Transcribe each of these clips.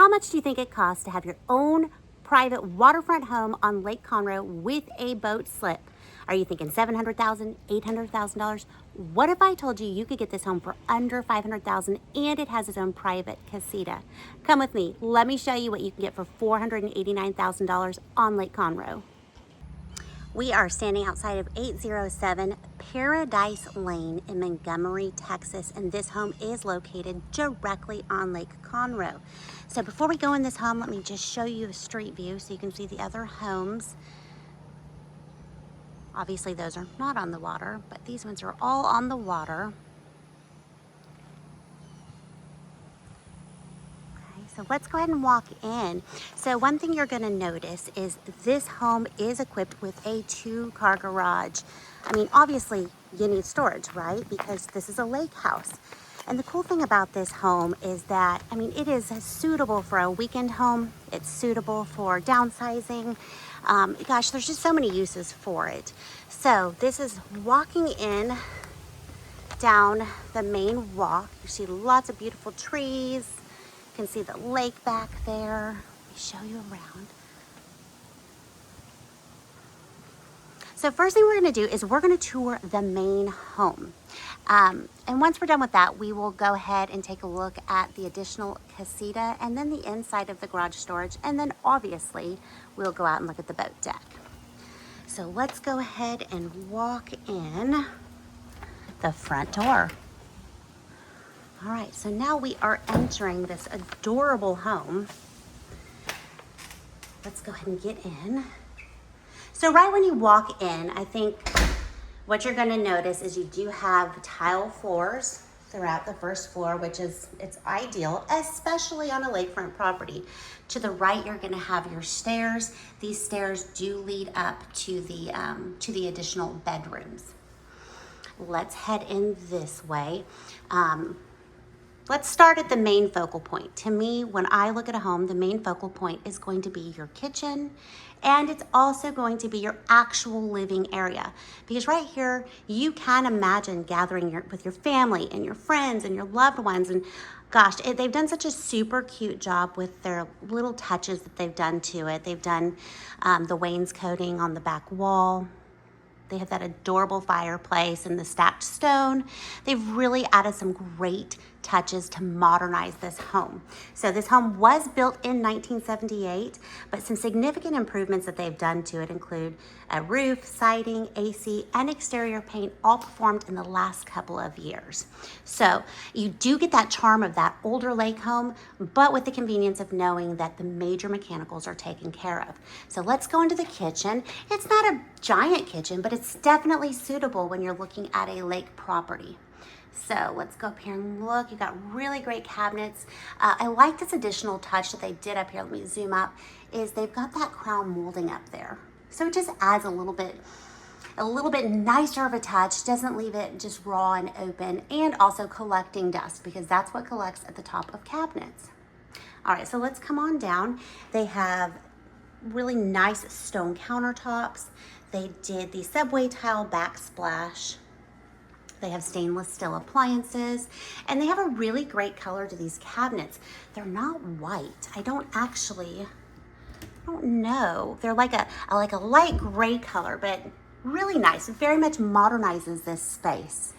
How much do you think it costs to have your own private waterfront home on Lake Conroe with a boat slip? Are you thinking $700,000, $800,000? What if I told you you could get this home for under $500,000 and it has its own private casita? Come with me. Let me show you what you can get for $489,000 on Lake Conroe. We are standing outside of 807 Paradise Lane in Montgomery, Texas, and this home is located directly on Lake Conroe. So before we go in this home, let me just show you a street view so you can see the other homes. Obviously those are not on the water, but these ones are all on the water. So let's go ahead and walk in. So one thing you're gonna notice is this home is equipped with a 2-car garage. I mean, obviously you need storage, right? Because this is a lake house. And the cool thing about this home is that, I mean, it is suitable for a weekend home. It's suitable for downsizing. Gosh, there's just so many uses for it. So this is walking in down the main walk. You see lots of beautiful trees. You can see the lake back there. Let me show you around. So first thing we're gonna do is we're gonna tour the main home. And once we're done with that, we will go ahead and take a look at the additional casita and then the inside of the garage storage. And then obviously we'll go out and look at the boat deck. So let's go ahead and walk in the front door. All right, so now we are entering this adorable home. Let's go ahead and get in. So right when you walk in, I think what you're gonna notice is you do have tile floors throughout the first floor, which is, it's ideal, especially on a lakefront property. To the right, you're gonna have your stairs. These stairs do lead up to the additional bedrooms. Let's head in this way. Let's start at the main focal point. To me, when I look at a home, the main focal point is going to be your kitchen, and it's also going to be your actual living area. Because right here, you can imagine gathering with your family and your friends and your loved ones. And gosh, they've done such a super cute job with their little touches that they've done to it. They've done the wainscoting on the back wall. They have that adorable fireplace and the stacked stone. They've really added some great touches to modernize this home. So this home was built in 1978, but some significant improvements that they've done to it include a roof, siding, AC, and exterior paint, all performed in the last couple of years. So you do get that charm of that older lake home, but with the convenience of knowing that the major mechanicals are taken care of. So let's go into the kitchen. It's not a giant kitchen, but it's definitely suitable when you're looking at a lake property. So let's go up here and look. You got really great cabinets. I like this additional touch that they did up here. Let me zoom up. Is they've got that crown molding up there, so it just adds a little bit nicer of a touch. Doesn't leave it just raw and open, and also collecting dust, because that's what collects at the top of cabinets. All right, so let's come on down. They have really nice stone countertops. They did the subway tile backsplash. They have stainless steel appliances, and they have a really great color to these cabinets. They're not white. I don't know. They're like a light gray color, but really nice. It very much modernizes this space.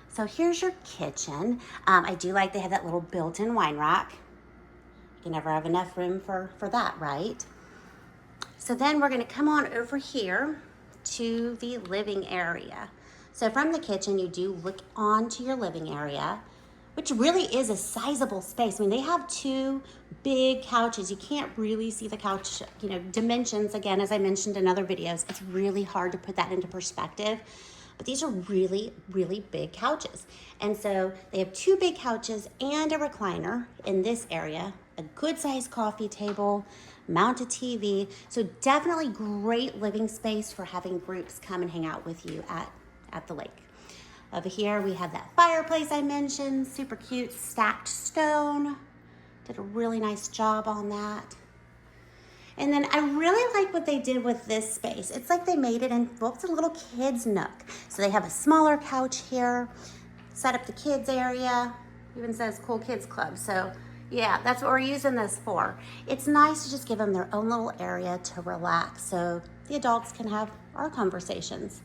So here's your kitchen. I do like they have that little built-in wine rack. You can never have enough room for that, right? So then we're gonna come on over here to the living area. So from the kitchen, you do look onto your living area, which really is a sizable space. I mean, they have 2 big couches. You can't really see the couch, dimensions. Again, as I mentioned in other videos, it's really hard to put that into perspective. But these are really, really big couches. And so they have 2 big couches and a recliner in this area, a good sized coffee table, mounted TV. So definitely great living space for having groups come and hang out with you at the lake. Over here we have that fireplace I mentioned, super cute stacked stone. Did a really nice job on that. And then I really like what they did with this space. It's like they made it in, well, it's a little kids nook. So they have a smaller couch here, set up the kids area, even says Cool Kids Club. So Yeah, that's what we're using this for. It's nice to just give them their own little area to relax so the adults can have our conversations.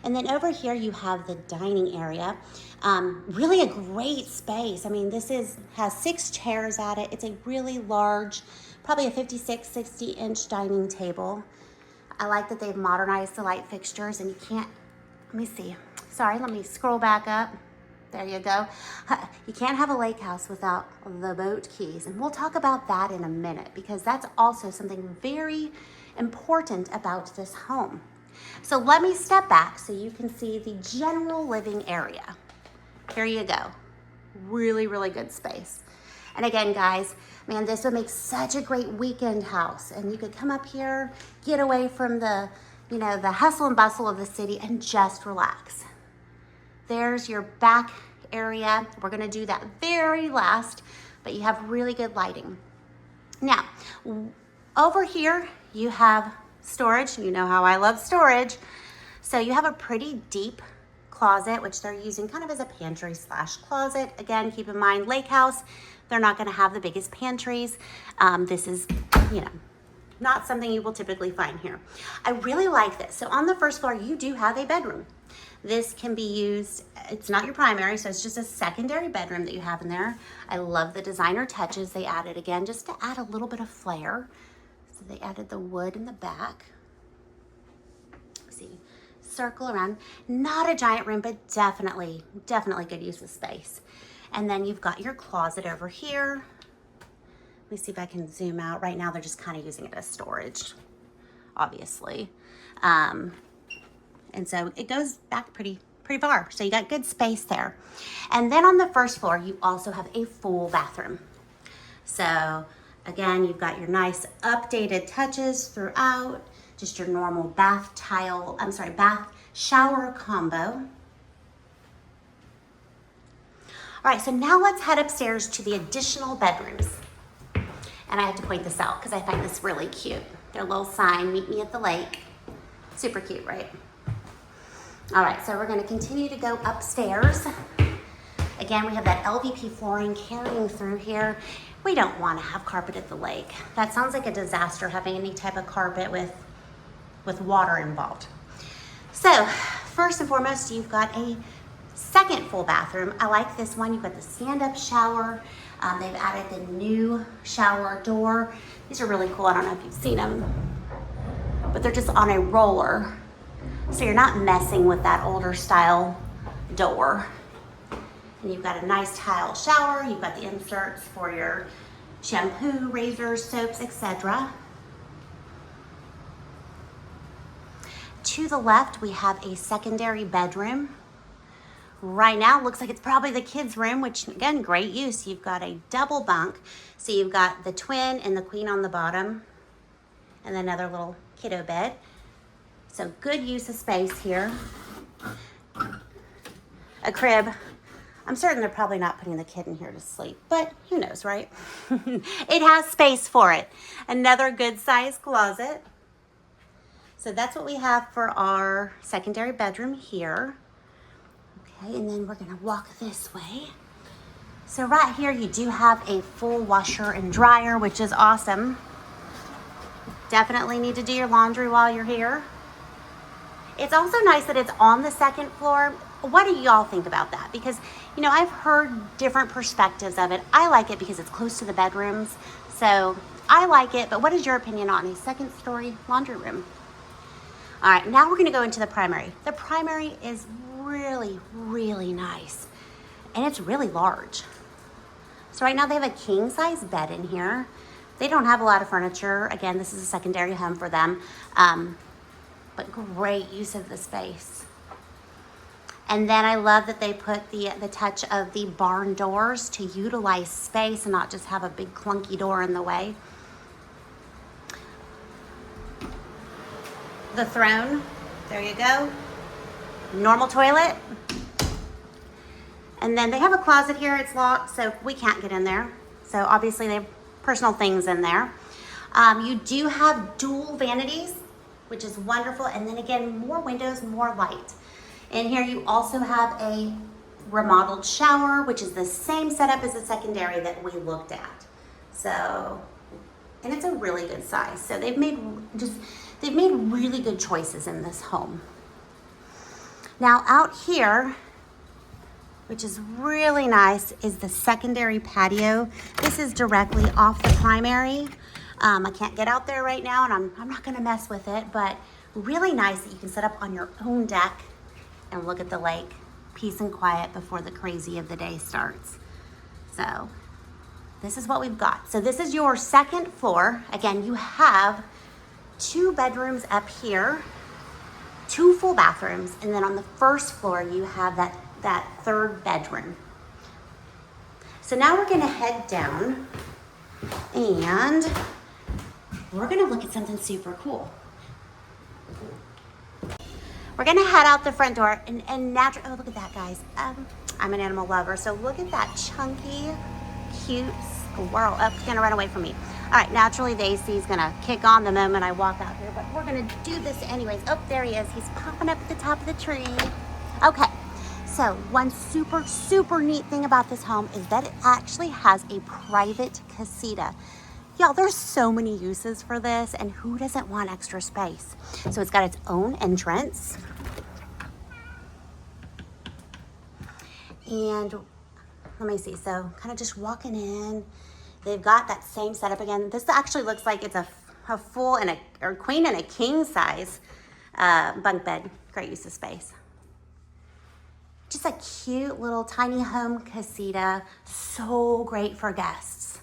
And then over here you have the dining area. Really a great space. I mean, has 6 chairs at it. It's a really large, probably a 56, 60-inch dining table. I like that they've modernized the light fixtures, and you can't, let me see. Sorry, let me scroll back up. There you go. You can't have a lake house without the boat keys. And we'll talk about that in a minute because that's also something very important about this home. So let me step back so you can see the general living area. Here you go. Really, really good space. And again, guys, man, this would make such a great weekend house. And you could come up here, get away from the hustle and bustle of the city and just relax. There's your back area. We're gonna do that very last, but you have really good lighting. Now, over here, you have storage. You know how I love storage. So you have a pretty deep closet, which they're using kind of as a pantry / closet. Again, keep in mind, lake house, they're not gonna have the biggest pantries. This is, not something you will typically find here. I really like this. So on the first floor, you do have a bedroom. This can be used, it's not your primary, so it's just a secondary bedroom that you have in there. I love the designer touches they added, again, just to add a little bit of flair. So they added the wood in the back. See, circle around. Not a giant room, but definitely good use of space. And then you've got your closet over here. Let me see if I can zoom out. Right now, they're just kind of using it as storage, obviously. And so it goes back pretty far. So you got good space there. And then on the first floor, you also have a full bathroom. So again, you've got your nice updated touches throughout, just your normal bath shower combo. All right, so now let's head upstairs to the additional bedrooms. And I have to point this out because I find this really cute. Their little sign, meet me at the lake. Super cute, right? All right, so we're gonna continue to go upstairs. Again, we have that LVP flooring carrying through here. We don't wanna have carpet at the lake. That sounds like a disaster, having any type of carpet with water involved. So, first and foremost, you've got a second full bathroom. I like this one. You've got the stand-up shower. They've added the new shower door. These are really cool. I don't know if you've seen them, but they're just on a roller. So you're not messing with that older style door. And you've got a nice tile shower. You've got the inserts for your shampoo, razors, soaps, etc. To the left, we have a secondary bedroom. Right now, it looks like it's probably the kids' room, which again, great use. You've got a double bunk. So you've got the twin and the queen on the bottom, and then another little kiddo bed. So good use of space here. A crib. I'm certain they're probably not putting the kid in here to sleep, but who knows, right? It has space for it. Another good sized closet. So that's what we have for our secondary bedroom here. Okay, and then we're gonna walk this way. So right here, you do have a full washer and dryer, which is awesome. Definitely need to do your laundry while you're here. It's also nice that it's on the second floor. What do y'all think about that? Because, I've heard different perspectives of it. I like it because it's close to the bedrooms. So I like it, but what is your opinion on a second story laundry room? All right, now we're gonna go into the primary. The primary is really, really nice. And it's really large. So right now they have a king size bed in here. They don't have a lot of furniture. Again, this is a secondary home for them. But great use of the space. And then I love that they put the touch of the barn doors to utilize space and not just have a big clunky door in the way. The throne, there you go. Normal toilet. And then they have a closet here, it's locked, so we can't get in there. So obviously they have personal things in there. You do have dual vanities, which is wonderful. And then again, more windows, more light. And here you also have a remodeled shower, which is the same setup as the secondary that we looked at. So, and it's a really good size. So they've made really good choices in this home. Now out here, which is really nice, is the secondary patio. This is directly off the primary. I can't get out there right now, and I'm not gonna mess with it, but really nice that you can set up on your own deck and look at the lake, peace and quiet before the crazy of the day starts. So this is what we've got. So this is your second floor. Again, you have 2 bedrooms up here, 2 full bathrooms, and then on the first floor you have that third bedroom. So now we're gonna head down and we're gonna look at something super cool. We're gonna head out the front door and naturally, oh, look at that, guys. I'm an animal lover, so look at that chunky, cute squirrel. Oh, it's gonna run away from me. All right, naturally the AC is gonna kick on the moment I walk out here, but we're gonna do this anyways. Oh, there he is. He's popping up at the top of the tree. Okay, so one super, super neat thing about this home is that it actually has a private casita. Y'all, there's so many uses for this, and who doesn't want extra space? So it's got its own entrance. And let me see, so kind of just walking in, they've got that same setup again. This actually looks like it's a full and a queen and a king size bunk bed. Great use of space. Just a cute little tiny home casita, so great for guests.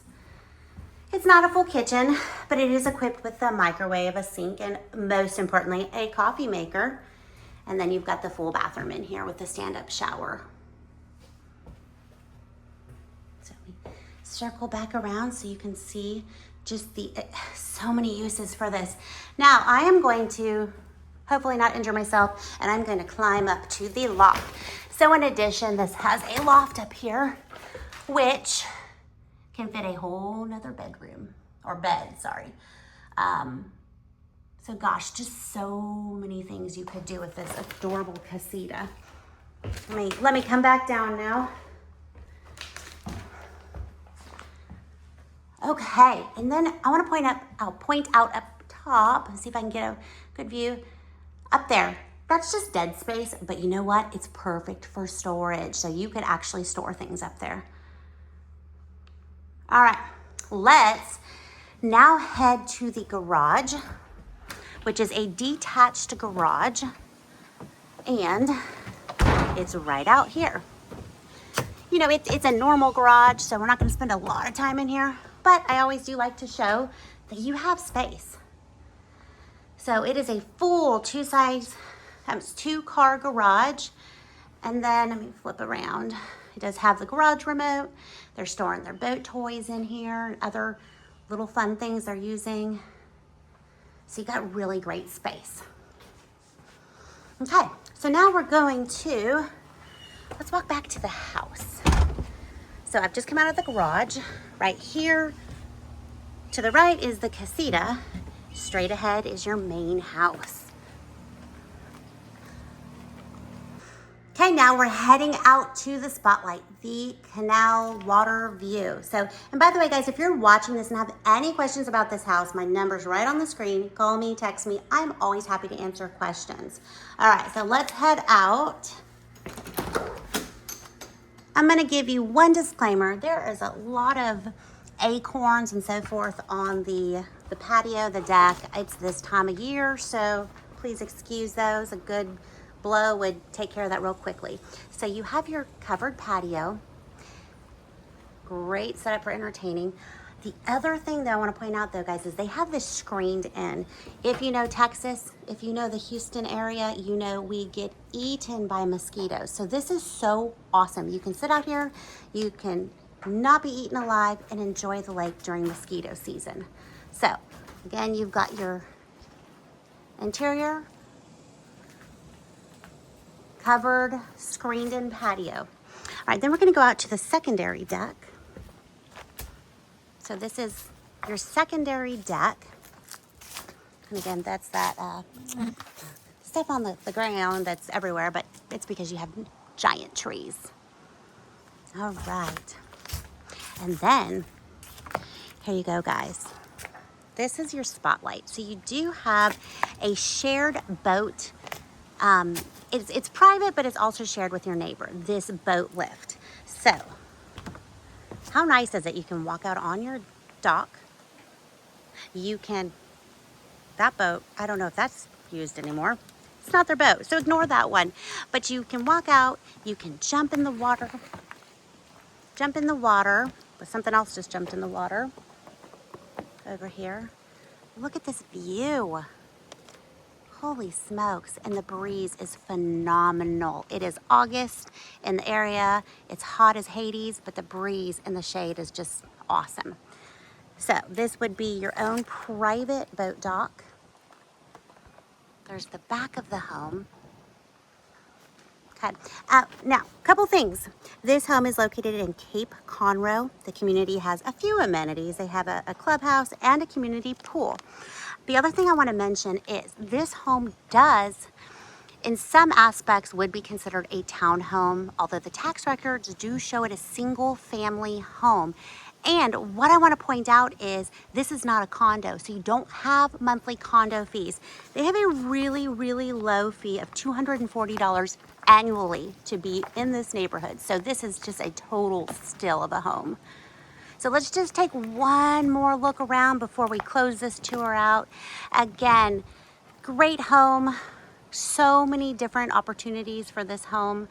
It's not a full kitchen, but it is equipped with a microwave, a sink, and most importantly, a coffee maker. And then you've got the full bathroom in here with the stand-up shower. So we circle back around so you can see just so many uses for this. Now, I am going to hopefully not injure myself, and I'm going to climb up to the loft. So in addition, this has a loft up here, which can fit a whole nother bedroom, or bed, sorry. So gosh, just so many things you could do with this adorable casita. Let me come back down now. Okay, and then I'll point out up top and see if I can get a good view. Up there, that's just dead space, but you know what? It's perfect for storage, so you could actually store things up there. All right, let's now head to the garage, which is a detached garage, and it's right out here. You know, it's a normal garage, so we're not gonna spend a lot of time in here, but I always do like to show that you have space. So it is a full 2-car garage, and then let me flip around. It does have the garage remote. They're storing their boat toys in here and other little fun things they're using. So you got really great space. Okay, so now we're going to, let's walk back to the house. So I've just come out of the garage. Right here to the right is the casita. Straight ahead is your main house. Okay, now we're heading out to the spotlight, the canal water view. So, and by the way, guys, if you're watching this and have any questions about this house, my number's right on the screen. Call me, text me. I'm always happy to answer questions. All right, so let's head out. I'm gonna give you one disclaimer. There is a lot of acorns and so forth on the patio, the deck. It's this time of year, so please excuse those. A good blow would take care of that real quickly. So you have your covered patio. Great setup for entertaining. The other thing that I want to point out though, guys, is they have this screened in. If you know Texas, if you know the Houston area, you know we get eaten by mosquitoes. So this is so awesome. You can sit out here, you can not be eaten alive, and enjoy the lake during mosquito season. So again, you've got your interior, covered, screened in patio. All right, then we're gonna go out to the secondary deck. So this is your secondary deck. And again, that's that stuff on the ground that's everywhere, but it's because you have giant trees. All right. And then Here you go, guys. This is your spotlight. So you do have a shared boat. It's private, but it's also shared with your neighbor, this boat lift. So how nice is it? You can walk out on your dock. You can, that boat, I don't know if that's used anymore. It's not their boat, so ignore that one. But you can walk out, you can jump in the water, but something else just jumped in the water over here. Look at this view. Holy smokes, and the breeze is phenomenal. It is August in the area. It's hot as Hades, but the breeze in the shade is just awesome. So this would be your own private boat dock. There's the back of the home. Okay, now, a couple things. This home is located in Cape Conroe. The community has a few amenities. They have a clubhouse and a community pool. The other thing I want to mention is this home does, in some aspects, would be considered a townhome, although the tax records do show it a single family home. And what I want to point out is this is not a condo, so you don't have monthly condo fees. They have a really, really low fee of $240 annually to be in this neighborhood. So this is just a total steal of a home. So let's just take one more look around before we close this tour out. Again, great home. So many different opportunities for this home.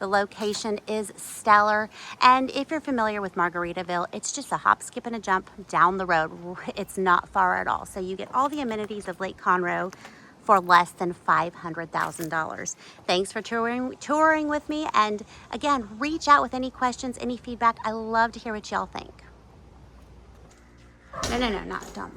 The location is stellar. And if you're familiar with Margaritaville, it's just a hop, skip, and a jump down the road. It's not far at all. So you get all the amenities of Lake Conroe for less than $500,000. Thanks for touring with me. And again, reach out with any questions, any feedback. I love to hear what y'all think. No, don't.